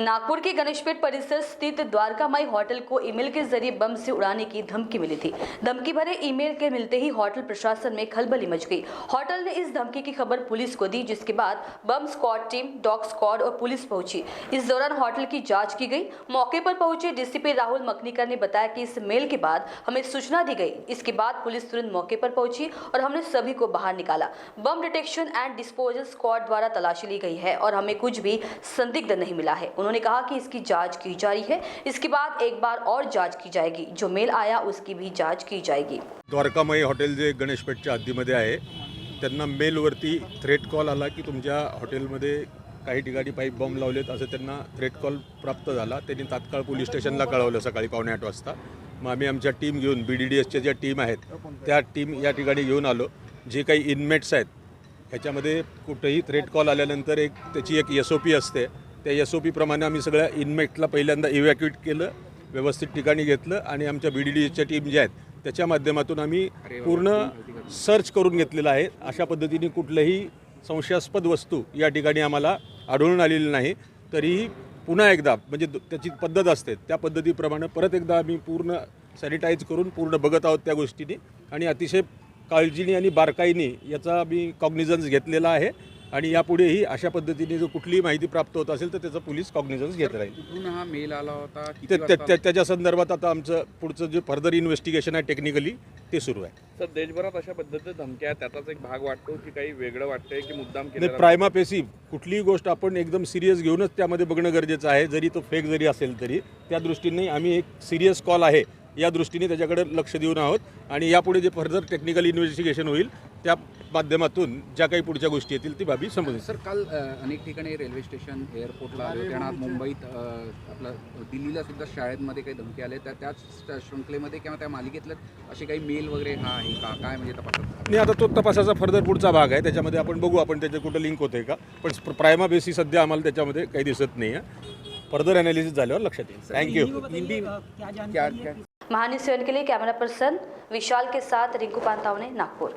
नागपुर के गणेशपेट परिसर स्थित द्वारकामाई होटल को ईमेल के जरिए बम से उड़ाने की धमकी मिली थी। धमकी भरे ईमेल के मिलते ही होटल प्रशासन में खलबली मच गई। होटल ने इस धमकी की खबर पुलिस को दी, जिसके बाद बम स्क्वाड टीम, डॉग स्क्वाड और पुलिस पहुंची। इस दौरान होटल की जांच की गई। मौके पर पहुंचे डीसीपी राहुल मकनीकर ने बताया कि इस मेल के बाद हमें सूचना दी गई। इसके बाद पुलिस तुरंत मौके पर पहुंची और हमने सभी को बाहर निकाला। बम डिटेक्शन एंड डिस्पोजल स्क्वाड द्वारा तलाशी ली गई है और हमें कुछ भी संदिग्ध नहीं मिला है। उन्होंने कहा कि इसकी जांच की जा रही है। इसके बाद एक बार और जांच की जाएगी। जो मेल आया उसकी भी जांच की जाएगी। द्वारकामाई हॉटेल जे गणेशपेठच्या हद्दीमध्ये आहे, त्यांना मेलवरती थ्रेट कॉल आला की तुमच्या हॉटेलमध्ये काही ठिकाणी पाईप बॉम्ब लावलेत असं त्यांना थ्रेट कॉल प्राप्त झाला। त्यांनी तात्काळ पोलीस स्टेशनला कळवलं सकाळी 7:45 वाजता। मग आम्ही आमच्या टीम घेऊन BDDSच्या ज्या टीम आहेत त्या टीम या ठिकाणी घेऊन आलो। जे काही इनमेट्स आहेत ह्याच्यामध्ये कुठेही थ्रेट कॉल आल्यानंतर त्याची एक SOP असते। त्या SOP प्रमाणे आम्ही सगळ्या इनमेटला पहिल्यांदा इव्हॅक्युएट केलं, व्यवस्थित ठिकाणी घेतलं आणि आमच्या BDDSच्या टीम ज्या आहेत त्याच्या माध्यमातून आम्ही पूर्ण सर्च करून घेतलेलं आहे। अशा पद्धतीने कुठलीही संशयास्पद वस्तू या ठिकाणी आम्हाला आढळून आलेली नाही। तरीही पुन्हा एकदा म्हणजे त्याची पद्धत असते त्या पद्धतीप्रमाणे परत एकदा आम्ही पूर्ण सॅनिटाईज करून पूर्ण बघत आहोत त्या गोष्टींनी आणि अतिशय काळजीने आणि बारकाईने याचा आम्ही कॉग्निझन्स घेतलेला आहे आणि यापुढेही अशा पद्धतीने जो कुठलीही माहिती प्राप्त होत असेल तर त्याचा पोलीस कॉग्निझन्स घेत राहील। कुठून हा मेल आला होता, त्याच्या संदर्भात आता आमचं पुढचं जे फर्दर इन्व्हेस्टिगेशन आहे टेक्निकली ते सुरू आहे। सर, देशभरात अशा पद्धतीच्या धमक्या त्याचाच एक भाग वाटतो की काही वेगळं वाटतंय की मुद्दाम केलं? नाही, प्रायमा फेसी कुठलीही गोष्ट आपण एकदम सिरियस घेऊनच त्यामध्ये बघणं गरजेचं आहे। जरी तो फेक जरी असेल तरी त्या दृष्टीने आम्ही एक सिरियस कॉल आहे या दृष्टीने त्याच्याकडे लक्ष देऊन आहोत आणि यापुढे जे फर्दर टेक्निकल इन्व्हेस्टिगेशन होईल त्या माध्यमातून ज्या काही पुढच्या गोष्टी येतील ती बाबी समजेल। सर, काल अनेक ठिकाणी रेल्वे स्टेशन, एअरपोर्टला आले होते आणि मुंबईत आपलं दिल्लीला सुद्धा शाळेमध्ये काही धमकी आले, तर त्याच शृंखलेमध्ये किंवा त्या मालिकेतलं असे काही मेल वगैरे हा आहे का, काय म्हणजे तपासात? नाही, आता तो तपासाचा फर्दर पुढचा भाग आहे, त्याच्यामध्ये आपण बघू आपण त्याचे कुठं लिंक होते का, पण प्रायमा बेसी सध्या आम्हाला त्याच्यामध्ये काही दिसत नाही आहे। फर्दर एनालिसिस झाल्यावर लक्षात येईल। थँक्यू। महान्यूज़ 7 के लिए कैमरा पर्सन विशाल के साथ रिंकू पांतावने, नागपुर।